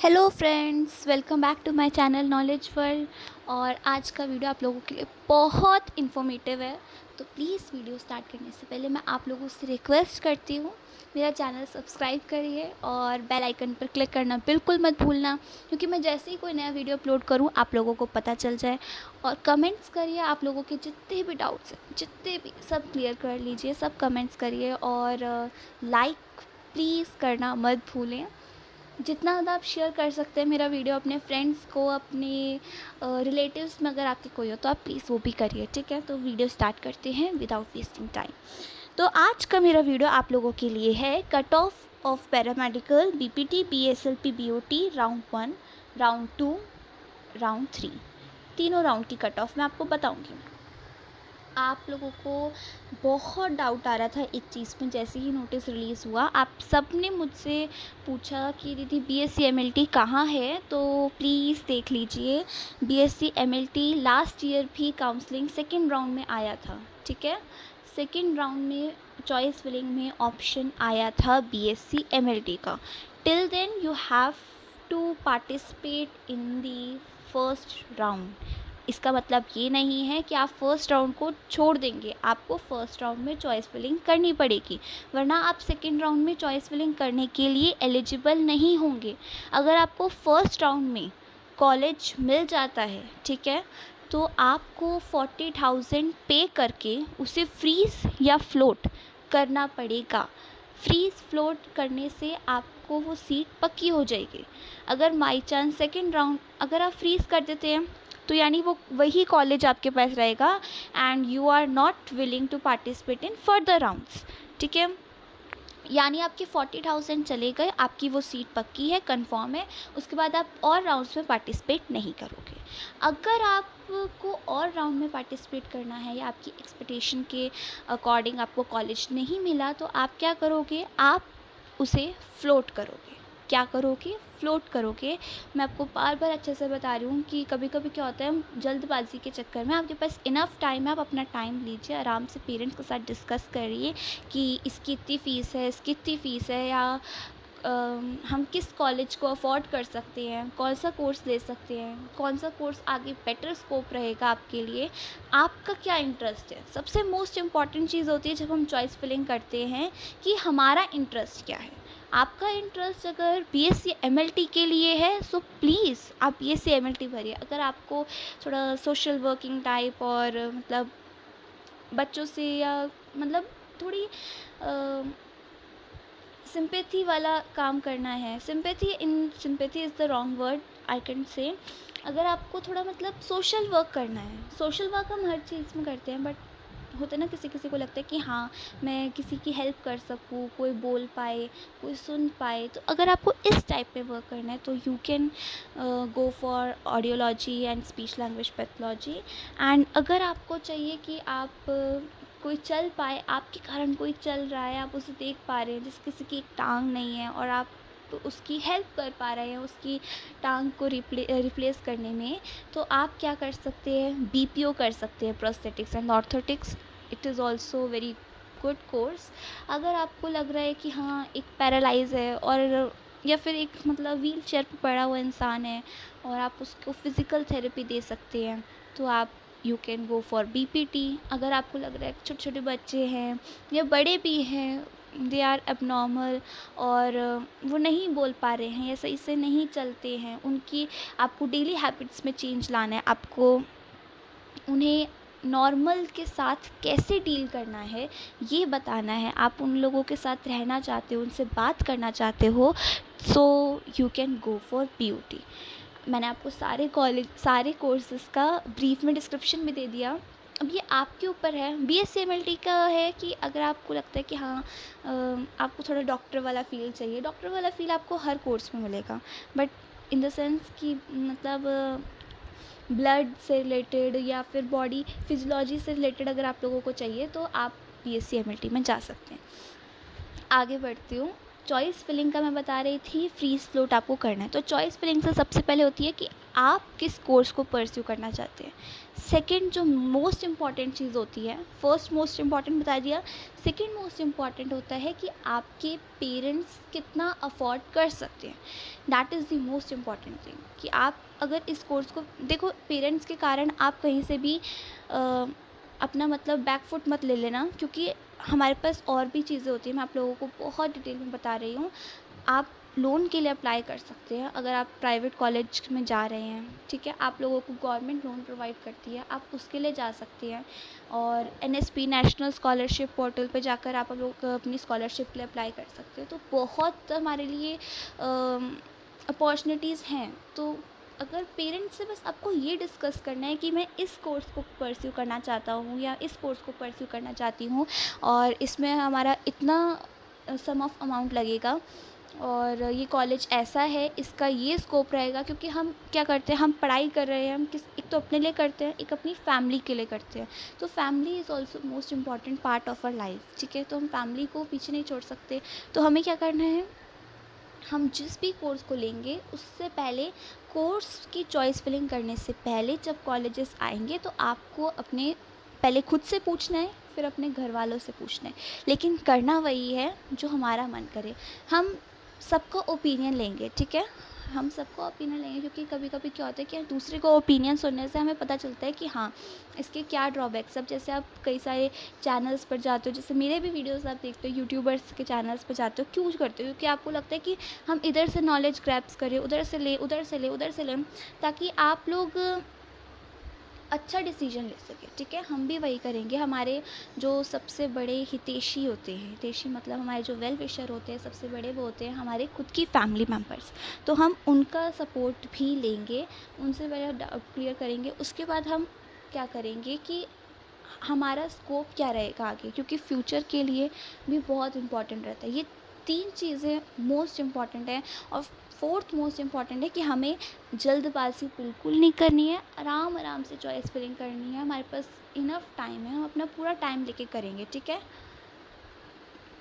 Hello friends, welcome back to my channel knowledge world. और आज का वीडियो आप लोगों के लिए बहुत इन्फॉर्मेटिव है। तो प्लीज़ वीडियो स्टार्ट करने से पहले मैं आप लोगों से रिक्वेस्ट करती हूँ, मेरा चैनल सब्सक्राइब करिए और बेल आइकन पर क्लिक करना बिल्कुल मत भूलना, क्योंकि मैं जैसे ही कोई नया वीडियो अपलोड करूँ आप लोगों को पता चल जाए। और कमेंट्स करिए, आप लोगों के जितने भी डाउट्स हैं, जितने भी, सब क्लियर कर लीजिए, सब कमेंट्स करिए। और लाइक प्लीज़ करना मत भूलें। जितना ज़्यादा आप शेयर कर सकते हैं मेरा वीडियो अपने फ्रेंड्स को, अपने रिलेटिव्स में अगर आपके कोई हो तो आप प्लीज़ वो भी करिए, ठीक है। तो वीडियो स्टार्ट करते हैं विदाउट वेस्टिंग टाइम। तो आज का मेरा वीडियो आप लोगों के लिए है cut off paramedical BPT BSLP BOT round 1, round 2, round 3, तीनों राउंड की कट ऑफ मैं आपको बताऊंगी। आप लोगों को बहुत डाउट आ रहा था एक चीज़ में, जैसे ही नोटिस रिलीज़ हुआ आप सब ने मुझसे पूछा कि दीदी बीएससी एमएलटी कहाँ है। तो प्लीज़ देख लीजिए, बीएससी एमएलटी लास्ट ईयर भी काउंसलिंग सेकेंड राउंड में आया था, ठीक है। सेकेंड राउंड में चॉइस फिलिंग में ऑप्शन आया था बीएससी एमएलटी का। Till then you have to participate in the first round. इसका मतलब ये नहीं है कि आप फर्स्ट राउंड को छोड़ देंगे, आपको फर्स्ट राउंड में चॉइस फिलिंग करनी पड़ेगी, वरना आप सेकेंड राउंड में चॉइस फिलिंग करने के लिए एलिजिबल नहीं होंगे। अगर आपको फर्स्ट राउंड में कॉलेज मिल जाता है, ठीक है, तो आपको 40,000 पे करके उसे फ्रीज़ या फ्लोट करना पड़ेगा। फ्रीज़ फ्लोट करने से आपको वो सीट पक्की हो जाएगी। अगर बाई चांस सेकेंड राउंड अगर आप फ्रीज़ कर देते हैं तो यानी वो वही कॉलेज आपके पास रहेगा and you are not willing to participate in further rounds, ठीक है। यानी आपके 40,000 चले गए, आपकी वो सीट पक्की है, कंफर्म है, उसके बाद आप और राउंड्स में पार्टिसिपेट नहीं करोगे। अगर आपको और राउंड में पार्टिसिपेट करना है या आपकी एक्सपेक्टेशन के अकॉर्डिंग आपको कॉलेज नहीं मिला, तो आप क्या करोगे, आप उसे फ्लोट करोगे। क्या करोगे, फ्लोट करोगे। मैं आपको बार बार अच्छे से बता रही हूँ कि कभी कभी क्या होता है, जल्दबाजी के चक्कर में आपके पास इनफ टाइम है, आप अपना टाइम लीजिए, आराम से पेरेंट्स के साथ डिस्कस करिए कि इसकी इतनी फ़ीस है, इसकी इतनी फ़ीस है, या हम किस कॉलेज को अफोर्ड कर सकते हैं, कौन सा कोर्स ले सकते हैं, कौन सा कोर्स आगे बेटर स्कोप रहेगा आपके लिए, आपका क्या इंटरेस्ट है। सबसे मोस्ट इम्पॉर्टेंट चीज़ होती है जब हम चॉइस फिलिंग करते हैं कि हमारा इंटरेस्ट क्या है। आपका इंटरेस्ट अगर बीएससी एमएलटी के लिए है सो प्लीज़ आप बीएससी एमएलटी भरिए। अगर आपको थोड़ा सोशल वर्किंग टाइप और मतलब बच्चों से या मतलब थोड़ी सिंपैथी वाला काम करना है, sympathy is the wrong word I can say. अगर आपको थोड़ा मतलब सोशल वर्क करना है, सोशल वर्क हम हर चीज़ में करते हैं, बट होता है ना, किसी किसी को लगता है कि हाँ मैं किसी की हेल्प कर सकूँ, कोई बोल पाए, कोई सुन पाए। तो अगर आपको इस टाइप पे वर्क करना है तो you can go for audiology and speech language pathology. And अगर आपको चाहिए कि आप कोई चल पाए, आपके कारण कोई चल रहा है, आप उसे देख पा रहे हैं, जैसे किसी की एक टांग नहीं है और आप उसकी हेल्प कर पा रहे हैं उसकी टांग को रिप्लेस करने में, तो आप क्या कर सकते हैं, बीपीओ कर सकते हैं, prosthetics and orthotics. It is also very good course. अगर आपको लग रहा है कि हाँ एक पैरालाइज है और या फिर एक मतलब व्हील चेयर पर पड़ा हुआ इंसान है और आप उसको फिज़िकल थेरेपी दे सकते हैं, तो आप you can go for BPT. अगर आपको लग रहा है कि छोटे छोटे बच्चे हैं या बड़े भी हैं, दे आर एबनॉर्मल और वो नहीं बोल पा रहे हैं या सही से नहीं चलते हैं, उनकी आपको डेली हैबिट्स में चेंज लाना है, आपको उन्हें नॉर्मल के साथ कैसे डील करना है ये बताना है, आप उन लोगों के साथ रहना चाहते हो, उनसे बात करना चाहते हो, so you can go for PUT. मैंने आपको सारे कोर्सेज़ का ब्रीफ में डिस्क्रिप्शन में दे दिया। अब ये आपके ऊपर है, बीएससी एमएलटी का है कि अगर आपको लगता है कि हाँ आपको थोड़ा डॉक्टर वाला फ़ील चाहिए, डॉक्टर वाला फ़ील आपको हर कोर्स में मिलेगा, बट इन द सेंस कि मतलब ब्लड से रिलेटेड या फिर बॉडी फिजियोलॉजी से रिलेटेड अगर आप लोगों को चाहिए तो आप बीएससी एमएलटी में जा सकते हैं। आगे बढ़ती हूँ, चॉइस फिलिंग का मैं बता रही थी, फ्रीज फ्लोट आपको करना है। तो चॉइस फिलिंग से सबसे पहले होती है कि आप किस कोर्स को परस्यू करना चाहते हैं। सेकंड जो मोस्ट इम्पॉर्टेंट चीज़ होती है, फर्स्ट मोस्ट इम्पॉर्टेंट बता दिया, सेकंड मोस्ट इम्पॉर्टेंट होता है कि आपके पेरेंट्स कितना अफोर्ड कर सकते हैं। That is the most important thing कि आप अगर इस कोर्स को देखो, पेरेंट्स के कारण आप कहीं से भी अपना मतलब बैक फुट मत ले लेना, क्योंकि हमारे पास और भी चीज़ें होती हैं। मैं आप लोगों को बहुत डिटेल में बता रही हूँ। आप लोन के लिए अप्लाई कर सकते हैं अगर आप प्राइवेट कॉलेज में जा रहे हैं, ठीक है। आप लोगों को गवर्नमेंट लोन प्रोवाइड करती है, आप उसके लिए जा सकते हैं। और NSP नेशनल स्कॉलरशिप पोर्टल पे जाकर आप लोग अपनी स्कॉलरशिप के लिए अप्लाई कर सकते हो। तो बहुत हमारे लिए अपॉर्चुनिटीज़ हैं। तो अगर पेरेंट्स से बस आपको ये डिस्कस करना है कि मैं इस कोर्स को परस्यू करना चाहता हूँ या इस कोर्स को परस्यू करना चाहती हूँ, और इसमें हमारा इतना सम ऑफ अमाउंट लगेगा, और ये कॉलेज ऐसा है, इसका ये स्कोप रहेगा। क्योंकि हम क्या करते हैं, हम पढ़ाई कर रहे हैं, हम एक तो अपने लिए करते हैं, एक अपनी फैमिली के लिए करते हैं। तो family is also most important part of our life, ठीक है। तो हम फैमिली को पीछे नहीं छोड़ सकते। तो हमें क्या करना है, हम जिस भी कोर्स को लेंगे उससे पहले, कोर्स की चॉइस फिलिंग करने से पहले जब कॉलेजेस आएंगे तो आपको अपने पहले खुद से पूछना है, फिर अपने घर वालों से पूछना है। लेकिन करना वही है जो हमारा मन करे। हम सबका ओपिनियन लेंगे, ठीक है, हम सबका ओपिनियन लेंगे। क्योंकि कभी कभी क्या होता है कि दूसरे को ओपिनियन सुनने से हमें पता चलता है कि हाँ, इसके क्या ड्रॉबैक्स। अब जैसे आप कई सारे चैनल्स पर जाते हो, जैसे मेरे भी वीडियोस आप देखते हो, यूट्यूबर्स के चैनल्स पर जाते हो, क्यों करते हो? क्योंकि आपको लगता है कि हम इधर से नॉलेज ग्रैब्स करें, उधर से ले, उधर से ले, उधर से लें, ताकि आप लोग अच्छा डिसीजन ले सके, ठीक है। हम भी वही करेंगे। हमारे जो सबसे बड़े हितैषी होते हैं, हितैषी मतलब हमारे जो वेल विशर होते हैं, सबसे बड़े वो होते हैं हमारे खुद की फैमिली मेम्बर्स। तो हम उनका सपोर्ट भी लेंगे, उनसे पहले डाउट क्लियर करेंगे। उसके बाद हम क्या करेंगे कि हमारा स्कोप क्या रहेगा आगे, क्योंकि फ्यूचर के लिए भी बहुत इम्पॉर्टेंट रहता है। ये 3 चीज़ें मोस्ट इम्पॉर्टेंट है। और फोर्थ मोस्ट इम्पॉर्टेंट है कि हमें जल्दबाजी बिल्कुल नहीं करनी है, आराम आराम से चॉइस फिलिंग करनी है। हमारे पास इनफ टाइम है, हम अपना पूरा टाइम लेके करेंगे, ठीक है।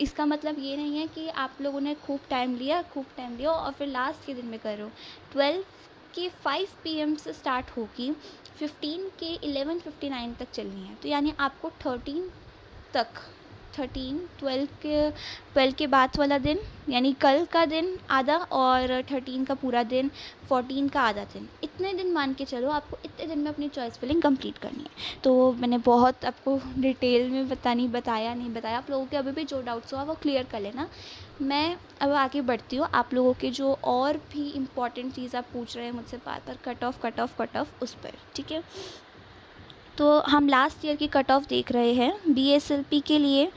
इसका मतलब ये नहीं है कि आप लोगों ने खूब टाइम लिया और फिर लास्ट के दिन में करो। 12 के 5 PM से स्टार्ट होगी, 15 के 11:59 तक चलनी है। तो यानी आपको 12 के बाद वाला दिन, यानी कल का दिन आधा, और 13 का पूरा दिन, 14 का आधा दिन, इतने दिन मान के चलो। आपको इतने दिन में अपनी चॉइस फिलिंग कंप्लीट करनी है। तो मैंने बहुत आपको डिटेल में बताया नहीं बताया। आप लोगों के अभी भी जो डाउट्स हो वो क्लियर कर लेना। मैं अब आगे बढ़ती हूँ। आप लोगों के जो और भी इम्पॉर्टेंट चीज़ आप पूछ रहे हैं मुझसे बार बार, कट ऑफ उस पर, ठीक है। तो हम लास्ट ईयर की कट ऑफ देख रहे हैं BSLP के लिए।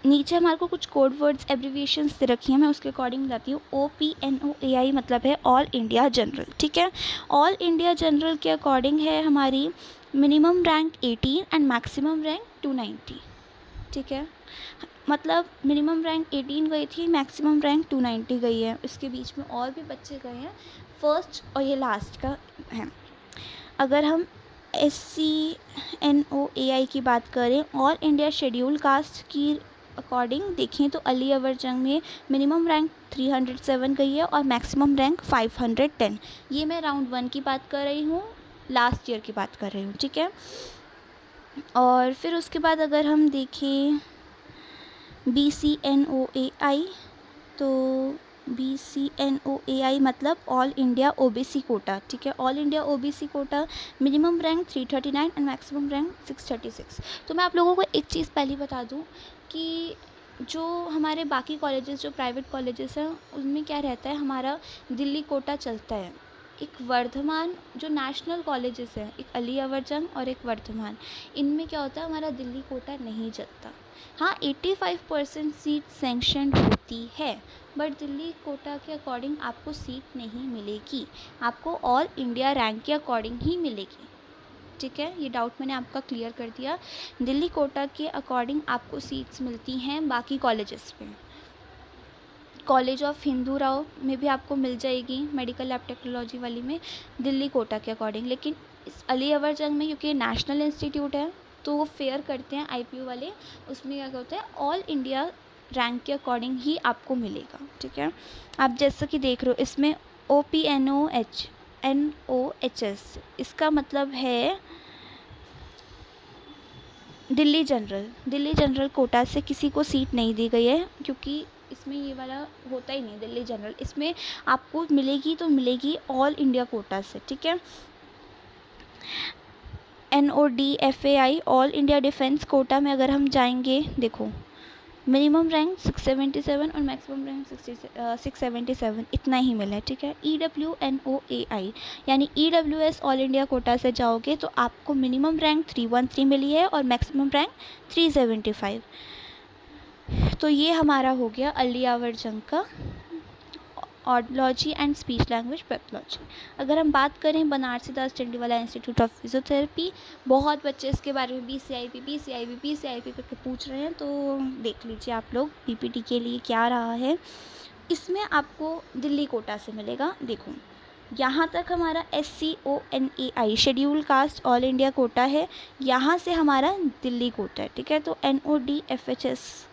नीचे हमारे को कुछ कोड वर्ड्स एब्रीविएशंस दे रखी हैं, मैं उसके अकॉर्डिंग बताती हूँ। OPNOAI मतलब है ऑल इंडिया जनरल, ठीक है। ऑल इंडिया जनरल के अकॉर्डिंग है हमारी minimum rank 18 and maximum rank 290, ठीक है। मतलब मिनिमम रैंक 18 गई थी, मैक्सिमम रैंक 290 गई है। इसके बीच में और भी बच्चे गए हैं, फर्स्ट और ये लास्ट का है। अगर हम SCNOAI की बात करें, ऑल इंडिया शेड्यूल कास्ट की अकॉर्डिंग देखें तो अली अवर जंग में मिनिमम रैंक 307 गई है और मैक्सिमम रैंक 510। ये मैं राउंड 1 की बात कर रही हूँ, लास्ट ईयर की बात कर रही हूँ, ठीक है। और फिर उसके बाद अगर हम देखें BCNOAI, तो BCNOAI मतलब ऑल इंडिया OBC कोटा, ठीक है। All India OBC quota minimum rank 339 and maximum rank 636। तो मैं आप लोगों को एक चीज़ पहले बता दूं कि जो हमारे बाकी कॉलेजेस, जो प्राइवेट कॉलेजेस हैं, उनमें क्या रहता है, हमारा दिल्ली कोटा चलता है। एक वर्धमान, जो नेशनल कॉलेजेस हैं, एक अली अवर जंग और एक वर्धमान, इनमें क्या होता है, हमारा दिल्ली कोटा नहीं चलता। हाँ, 85% सीट सेंक्शन होती है, बट दिल्ली कोटा के अकॉर्डिंग आपको सीट नहीं मिलेगी, आपको ऑल इंडिया रैंक के अकॉर्डिंग ही मिलेगी, ठीक है। ये डाउट मैंने आपका क्लियर कर दिया। दिल्ली कोटा के अकॉर्डिंग आपको सीट्स मिलती हैं बाकी कॉलेजेस में। कॉलेज ऑफ हिंदू राव में भी आपको मिल जाएगी, मेडिकल लैब टेक्नोलॉजी वाली में, दिल्ली कोटा के अकॉर्डिंग। लेकिन इस अली अवर जंग में, क्योंकि नेशनल इंस्टीट्यूट है, तो वो फेयर करते हैं IPU वाले, उसमें क्या होता है, ऑल इंडिया रैंक के अकॉर्डिंग ही आपको मिलेगा, ठीक है। आप जैसा कि देख रहे हो इसमें OPNOHS, इसका मतलब है दिल्ली जनरल कोटा से किसी को सीट नहीं दी गई है, क्योंकि इसमें ये वाला होता ही नहीं दिल्ली जनरल, इसमें आपको मिलेगी तो मिलेगी ऑल इंडिया कोटा से, ठीक है। NODFAI all India defence quota में अगर हम जाएंगे, देखो मिनिमम रैंक 677 और मैक्सिमम रैंक 677 इतना ही मिला है, ठीक है। EWNOAI यानी EWS ऑल इंडिया कोटा से जाओगे तो आपको मिनिमम रैंक 313 मिली है और मैक्सिमम रैंक 375। तो ये हमारा हो गया अर्ली आवर जंग का audiology and speech language pathology. अगर हम बात करें बनारसी दास चंडीवाला इंस्टीट्यूट ऑफ फिजियोथेरेपी, बहुत बच्चे इसके बारे में PCIP करके पूछ रहे हैं, तो देख लीजिए आप लोग PPT के लिए क्या रहा है। इसमें आपको दिल्ली कोटा से मिलेगा। देखो यहाँ तक हमारा SCONAI schedule caste all India quota है, यहाँ से हमारा दिल्ली कोटा है, ठीक है। तो NODFHS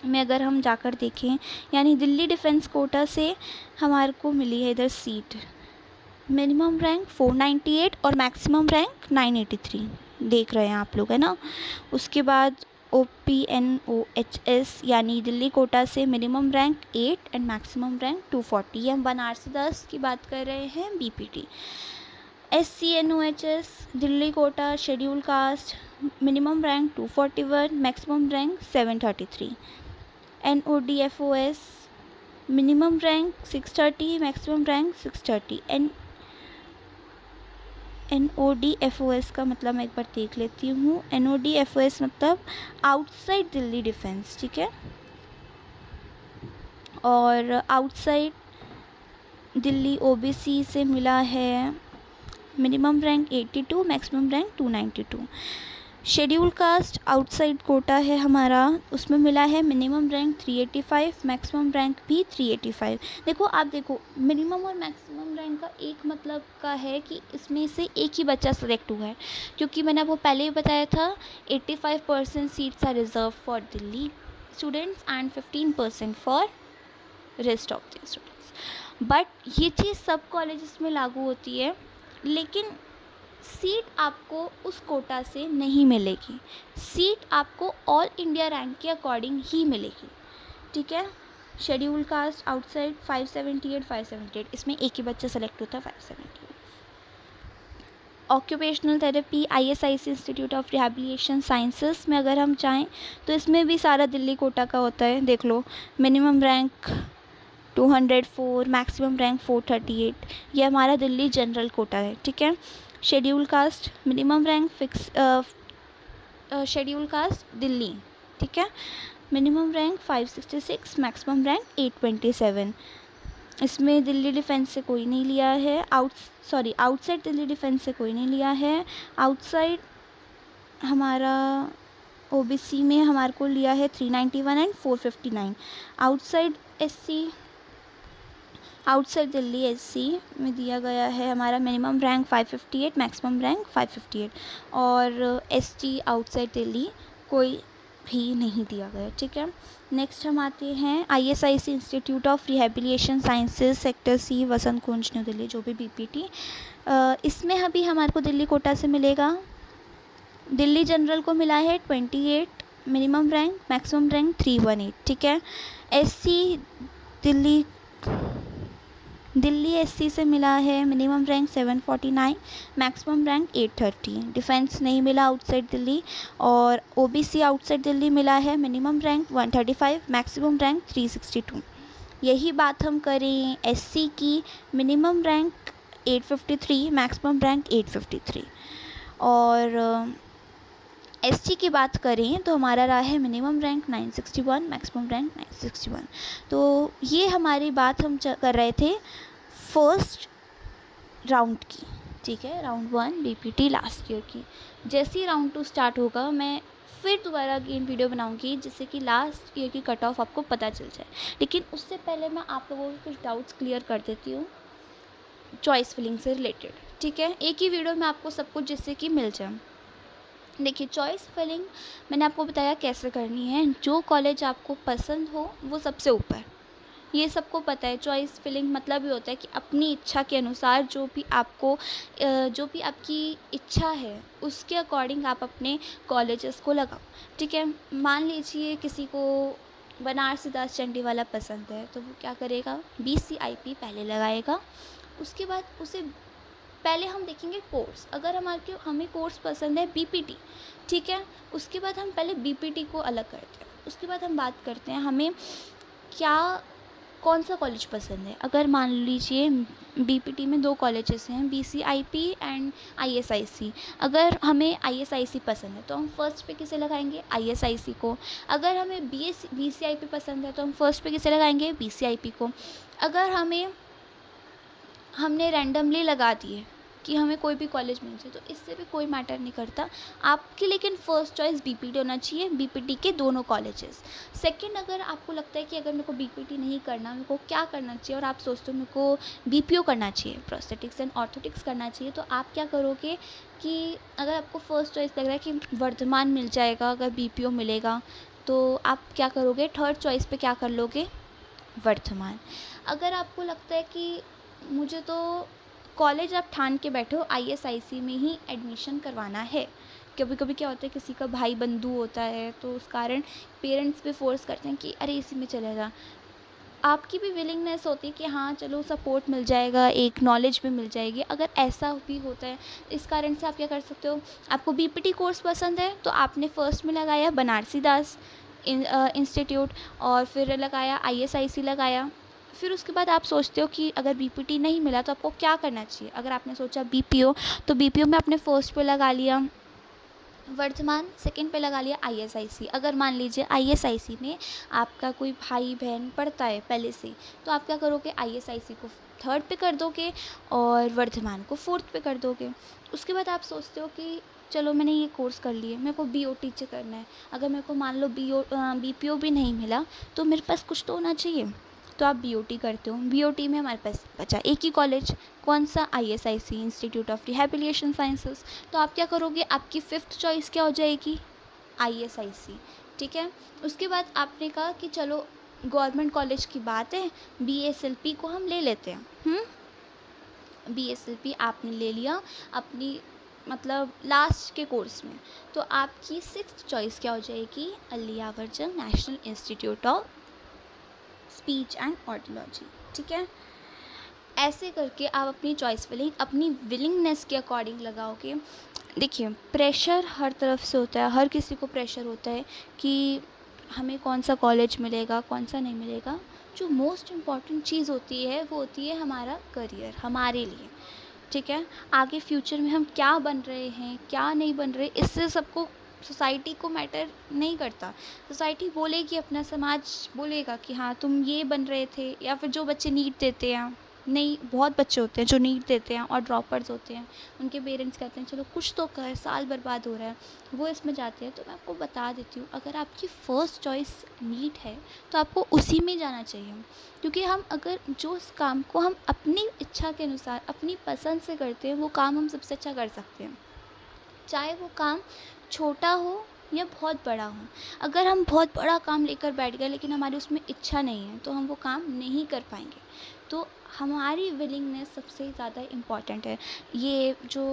में अगर हम जाकर देखें, यानी दिल्ली डिफेंस कोटा से हमारे को मिली है इधर सीट, मिनिमम रैंक 498 और मैक्सिमम रैंक 983, देख रहे हैं आप लोग, है ना। उसके बाद OPNOHS यानी दिल्ली कोटा से minimum rank 8 and maximum rank 240, ये हम बनारसी दास की बात कर रहे हैं BPT। SCNOHS Delhi quota scheduled caste, minimum rank 241, maximum rank 733। NODFOS minimum rank 630, maximum rank 630। NODFOS का मतलब मैं एक बार देख लेती हूँ। NODFOS मतलब आउटसाइड दिल्ली डिफेंस, ठीक है। और आउटसाइड दिल्ली OBC से मिला है minimum rank 82, maximum rank 292। Scheduled caste outside quota है हमारा, उसमें मिला है मिनिमम रैंक 385, मैक्सिमम रैंक भी 385। देखो आप देखो मिनिमम और मैक्सिमम रैंक का एक मतलब का है कि इसमें से एक ही बच्चा सेलेक्ट हुआ है, क्योंकि मैंने आपको पहले ही बताया था 85% seats are reserved for Delhi students and 15% for rest of the students. But ये चीज़ सब कॉलेजेस में लागू होती है, लेकिन सीट आपको उस कोटा से नहीं मिलेगी, सीट आपको ऑल इंडिया रैंक के अकॉर्डिंग ही मिलेगी, ठीक है। शेड्यूल कास्ट आउटसाइड 578, इसमें एक ही बच्चा सेलेक्ट होता है 578। Occupational therapy ISIC institute of rehabilitation sciences में अगर हम चाहें तो इसमें भी सारा दिल्ली कोटा का होता है। देख लो मिनिमम रैंक 204, मैक्सिमम रैंक 438, ये हमारा दिल्ली जनरल कोटा है, ठीक है। Schedule caste minimum rank fix schedule caste Delhi, ठीक है, मिनिमम रैंक 566, मैक्सिमम रैंक 827। इसमें दिल्ली डिफेंस से कोई नहीं लिया है, आउटसाइड दिल्ली डिफेंस से कोई नहीं लिया है। आउटसाइड हमारा OBC में हमारे को लिया है 391 एंड 459। आउटसाइड दिल्ली SC में दिया गया है हमारा मिनिमम रैंक 558, मैक्सिमम रैंक 558। और ST आउटसाइड दिल्ली कोई भी नहीं दिया गया, ठीक है। नेक्स्ट हम आते हैं ISIC institute of rehabilitation sciences sector C Vasant Kunj new Delhi, जो भी BPT। इसमें अभी हमारे को दिल्ली कोटा से मिलेगा। दिल्ली जनरल को मिला है 28, मिनिमम रैंक, मैक्सिमम रैंक 318, ठीक है। SC दिल्ली SC से मिला है minimum rank 749, maximum rank 830। Defence नहीं मिला आउटसाइड दिल्ली। और OBC आउटसाइड दिल्ली मिला है मिनिमम रैंक 135, मैक्सिमम रैंक 362। यही बात हम करें SC की, मिनिमम रैंक 853, मैक्सिमम रैंक 853। और ST की बात करें तो हमारा रहा है मिनिमम रैंक 961, मैक्सिमम रैंक 961। तो ये हमारी बात हम कर रहे थे फर्स्ट राउंड की, ठीक है, राउंड 1 BPT लास्ट ईयर की। जैसे ही राउंड 2 स्टार्ट होगा मैं फिर दोबारा अगेन वीडियो बनाऊंगी, जिससे कि लास्ट ईयर की कट ऑफ आपको पता चल जाए। लेकिन उससे पहले मैं आप लोगों को कुछ डाउट्स क्लियर कर देती हूँ चॉइस फिलिंग से रिलेटेड, ठीक है। एक ही वीडियो में आपको सब कुछ जिससे कि मिल जाए। देखिए, चॉइस फिलिंग मैंने आपको बताया कैसे करनी है। जो कॉलेज आपको पसंद हो वो सबसे ऊपर, ये सबको पता है। चॉइस फिलिंग मतलब ये होता है कि अपनी इच्छा के अनुसार जो भी आपकी इच्छा है उसके अकॉर्डिंग आप अपने कॉलेजेस को लगाओ, ठीक है। मान लीजिए किसी को बनारसी दास चंडीवाला पसंद है, तो वो क्या करेगा, BCIP पहले लगाएगा। उसके बाद उसे पहले हम देखेंगे कोर्स, अगर हमें कोर्स पसंद है BPT, ठीक है। उसके बाद हम पहले BPT को अलग करते हैं। उसके बाद हम बात करते हैं हमें क्या कौन सा कॉलेज पसंद है। अगर मान लीजिए BPT में 2 कॉलेजेस हैं, BCIP एंड ISIC। अगर हमें ISIC पसंद है तो हम फर्स्ट पे किसे लगाएंगे, ISIC को। अगर हमें BCIP पसंद है तो हम फर्स्ट पे किसे लगाएंगे, BCIP को। अगर हमने रैंडमली लगा दिए कि हमें कोई भी कॉलेज मिल जाए, तो इससे भी कोई मैटर नहीं करता आपकी, लेकिन फ़र्स्ट चॉइस BPT होना चाहिए, BPT के दोनों कॉलेजेस। सेकंड, अगर आपको लगता है कि अगर मेरे को BPT नहीं करना, मेरे को क्या करना चाहिए, और आप सोचते हो मेरे को BPO करना चाहिए, प्रोस्थेटिक्स एंड ऑर्थोटिक्स करना चाहिए, तो आप क्या करोगे कि अगर आपको फ़र्स्ट चॉइस लग रहा है कि वर्धमान मिल जाएगा, अगर BPO मिलेगा, तो आप क्या करोगे, थर्ड चॉइस पे क्या कर लोगे, वर्धमान। अगर आपको लगता है कि मुझे तो कॉलेज आप ठान के बैठे हो ISIC में ही एडमिशन करवाना है, कभी कभी क्या होता है किसी का भाई बंधु होता है, तो उस कारण पेरेंट्स भी फोर्स करते हैं कि अरे इसी में चले जा। आपकी भी विलिंगनेस होती है कि हाँ चलो सपोर्ट मिल जाएगा, एक नॉलेज भी मिल जाएगी, अगर ऐसा भी होता है। इस कारण से आप क्या कर सकते हो, आपको BPT कोर्स पसंद है तो आपने फ़र्स्ट में लगाया बनारसी दास इंस्टीट्यूट, और फिर लगाया ISIC लगाया। फिर उसके बाद आप सोचते हो कि अगर BPT नहीं मिला तो आपको क्या करना चाहिए। अगर आपने सोचा BPO, तो BPO में आपने फर्स्ट पे लगा लिया वर्धमान, सेकंड पे लगा लिया ISIC। अगर मान लीजिए ISIC में आपका कोई भाई बहन पढ़ता है पहले से, तो आप क्या करोगे, ISIC को थर्ड पे कर दोगे और वर्धमान को फोर्थ पे कर दोगे। उसके बाद आप सोचते हो कि चलो मैंने ये कोर्स कर लिए, मेरे को BOT करना है। अगर मेरे को मान लो BPO भी नहीं मिला, तो मेरे पास कुछ तो होना चाहिए, तो आप BOT करते हो। BOT में हमारे पास बचा एक ही कॉलेज, कौन सा, ISIC, institute of rehabilitation sciences. तो आप क्या करोगे, आपकी फिफ्थ चॉइस क्या हो जाएगी, ISIC, ठीक है। उसके बाद आपने कहा कि चलो गवर्नमेंट कॉलेज की बात है, BSLP को हम ले लेते हैं। BSLP आपने ले लिया अपनी मतलब लास्ट के कोर्स में, तो आपकी सिक्स्थ चॉइस क्या हो जाएगी, अलिया वर्जन national institute of speech and audiology, ठीक है। ऐसे करके आप अपनी चॉइस फिलिंग अपनी विलिंगनेस के अकॉर्डिंग लगाओगे। देखिए, प्रेशर हर तरफ से होता है, हर किसी को प्रेशर होता है कि हमें कौन सा कॉलेज मिलेगा, कौन सा नहीं मिलेगा। जो मोस्ट इम्पॉर्टेंट चीज़ होती है वो होती है हमारा करियर, हमारे लिए, ठीक है। आगे फ्यूचर में हम क्या बन रहे हैं, क्या नहीं बन रहे, इससे सबको, सोसाइटी को मैटर नहीं करता। सोसाइटी बोलेगी, अपना समाज बोलेगा कि हाँ तुम ये बन रहे थे, या फिर जो बच्चे नीट देते हैं, नहीं बहुत बच्चे होते हैं जो नीट देते हैं और ड्रॉपर्स होते हैं, उनके पेरेंट्स कहते हैं चलो कुछ तो कर, साल बर्बाद हो रहा है, वो इसमें जाते हैं। तो मैं आपको बता देती हूँ, अगर आपकी फ़र्स्ट चॉइस नीट है तो आपको उसी में जाना चाहिए, क्योंकि हम अगर जो उस काम को हम अपनी इच्छा के अनुसार अपनी पसंद से करते हैं, वो काम हम सबसे अच्छा कर सकते हैं, चाहे वो काम छोटा हो या बहुत बड़ा हो। अगर हम बहुत बड़ा काम लेकर बैठ गए लेकिन हमारी उसमें इच्छा नहीं है, तो हम वो काम नहीं कर पाएंगे। तो हमारी विलिंगनेस सबसे ज़्यादा इम्पॉर्टेंट है। ये जो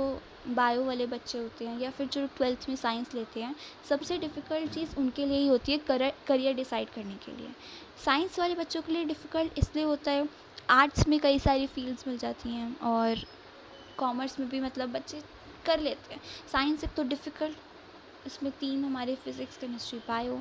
बायो वाले बच्चे होते हैं या फिर जो 12th में साइंस लेते हैं, सबसे डिफ़िकल्ट चीज़ उनके लिए ही होती है करियर डिसाइड करने के लिए। साइंस वाले बच्चों के लिए डिफ़िकल्ट इसलिए होता है, आर्ट्स में कई सारी फील्ड्स मिल जाती हैं और कॉमर्स में भी मतलब बच्चे कर लेते हैं। साइंस एक तो डिफ़िकल्ट, इसमें 3 हमारे फिज़िक्स, केमिस्ट्री, बायो।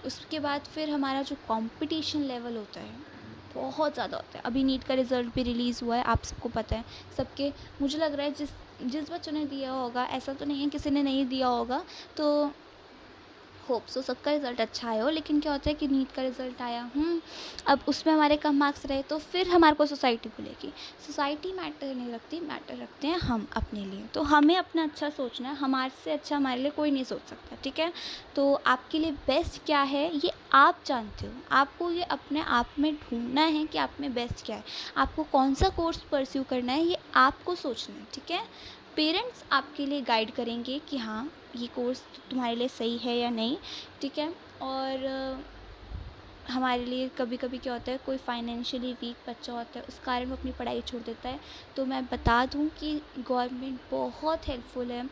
उसके बाद फिर हमारा जो कंपटीशन लेवल होता है बहुत ज़्यादा होता है। अभी नीट का रिज़ल्ट भी रिलीज़ हुआ है, आप सबको पता है। सबके, मुझे लग रहा है जिस जिस बच्चों ने दिया होगा, ऐसा तो नहीं है किसी ने नहीं दिया होगा, तो होप सो सबका रिज़ल्ट अच्छा आया हो। लेकिन क्या होता है कि नीट का रिज़ल्ट आया, अब उसमें हमारे कम मार्क्स रहे, तो फिर हमारे को सोसाइटी बोलेगी। सोसाइटी मैटर नहीं रखती, मैटर रखते हैं हम अपने लिए। तो हमें अपना अच्छा सोचना है, हमारे से अच्छा हमारे लिए कोई नहीं सोच सकता, ठीक है। तो आपके लिए बेस्ट क्या है ये आप जानते हो, आपको ये अपने आप में ढूंढना है कि आप में बेस्ट क्या है, आपको कौन सा कोर्स परस्यू करना है, ये आपको सोचना है, ठीक है। पेरेंट्स आपके लिए गाइड करेंगे कि हाँ, ये कोर्स तुम्हारे लिए सही है या नहीं, ठीक है। और हमारे लिए कभी कभी क्या होता है, कोई फाइनेंशियली वीक बच्चा होता है, उस कारण वो अपनी पढ़ाई छोड़ देता है। तो मैं बता दूं कि गवर्नमेंट बहुत हेल्पफुल है,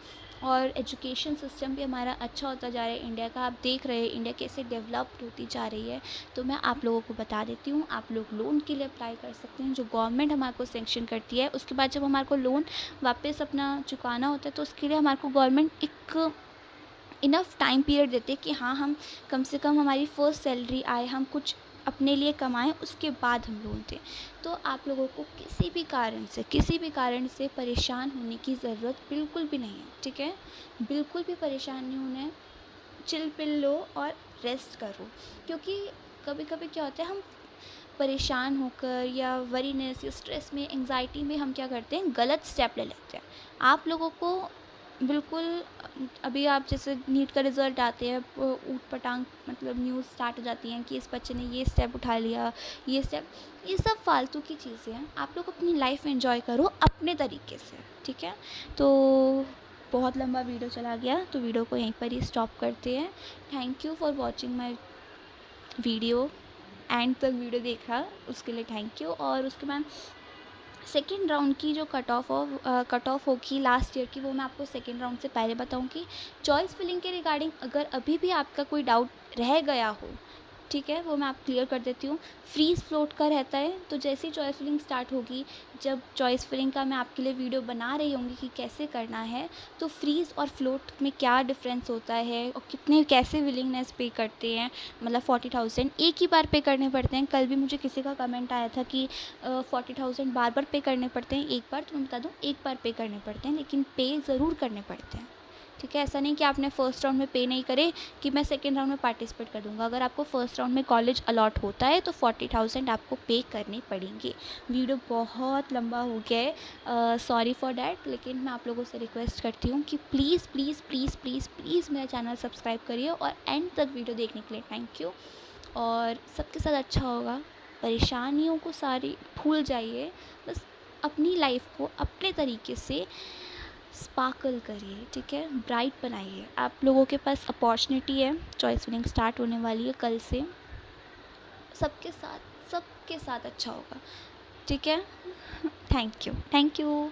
और एजुकेशन सिस्टम भी हमारा अच्छा होता जा रहा है इंडिया का। आप देख रहे हैं इंडिया कैसे डेवलप्ड होती जा रही है। तो मैं आप लोगों को बता देती हूँ, आप लोग लोन के लिए अप्लाई कर सकते हैं जो गवर्नमेंट हमारे को सेंक्शन करती है। उसके बाद जब हमारे को लोन वापस अपना चुकाना होता है, तो उसके लिए हमारे को गवर्नमेंट एक इनफ टाइम पीरियड देते हैं कि हाँ, हम कम से कम हमारी फ़र्स्ट सैलरी आए, हम कुछ अपने लिए कमाएं, उसके बाद हम लोन दें। तो आप लोगों को किसी भी कारण से परेशान होने की ज़रूरत बिल्कुल भी नहीं है, ठीक है। बिल्कुल भी परेशान नहीं होना है। चिल पिल लो और रेस्ट करो, क्योंकि कभी कभी क्या होता है, हम परेशान होकर या वरीनेस या स्ट्रेस में, एंग्जाइटी में हम क्या करते हैं, गलत स्टेप ले लेते हैं। आप लोगों को बिल्कुल अभी आप जैसे नीट का रिज़ल्ट आते हैं, ऊट पटांग मतलब न्यूज़ स्टार्ट हो जाती हैं कि इस बच्चे ने ये स्टेप उठा लिया, ये स्टेप, ये सब फालतू की चीज़ें हैं। आप लोग अपनी लाइफ एंजॉय करो अपने तरीके से, ठीक है। तो बहुत लंबा वीडियो चला गया, तो वीडियो को यहीं पर ही स्टॉप करते हैं। Thank you for watching my video, and तक वीडियो देखा उसके लिए थैंक यू। और उसके बाद सेकेंड राउंड की जो कट ऑफ होगी लास्ट ईयर की, वो मैं आपको सेकेंड राउंड से पहले बताऊंगी। चॉइस फिलिंग के रिगार्डिंग अगर अभी भी आपका कोई डाउट रह गया हो, ठीक है, वो मैं आप क्लियर कर देती हूँ। फ्रीज़ फ्लोट का रहता है, तो जैसे ही चॉइस फिलिंग स्टार्ट होगी, जब चॉइस फिलिंग का मैं आपके लिए वीडियो बना रही होंगी कि कैसे करना है, तो फ्रीज़ और फ्लोट में क्या डिफरेंस होता है और कितने कैसे विलिंगनेस पे करते हैं, मतलब 40,000 एक ही बार पे करने पड़ते हैं। कल भी मुझे किसी का कमेंट आया था कि 40,000 बार बार पे करने पड़ते हैं, एक बार, तो मैं बता दूँ, एक बार पे करने पड़ते हैं, लेकिन पे ज़रूर करने पड़ते हैं, ठीक है। ऐसा नहीं कि आपने फर्स्ट राउंड में पे नहीं करे कि मैं सेकेंड राउंड में पार्टिसिपेट कर दूंगा। अगर आपको फर्स्ट राउंड में कॉलेज अलॉट होता है तो 40,000 आपको पे करने पड़ेंगे। वीडियो बहुत लंबा हो गया है, सॉरी फॉर डैट, लेकिन मैं आप लोगों से रिक्वेस्ट करती हूँ कि please please please please please मेरा चैनल सब्सक्राइब करिए, और एंड तक वीडियो देखने के लिए थैंक यू। और सबके साथ अच्छा होगा, परेशानियों को सारी भूल जाइए, बस अपनी लाइफ को अपने तरीके से स्पार्कल करिए, ठीक है, ब्राइट बनाइए। आप लोगों के पास अपॉर्चुनिटी है, चॉइस फिलिंग स्टार्ट होने वाली है कल से। सबके साथ अच्छा होगा, ठीक है। Thank you, thank you.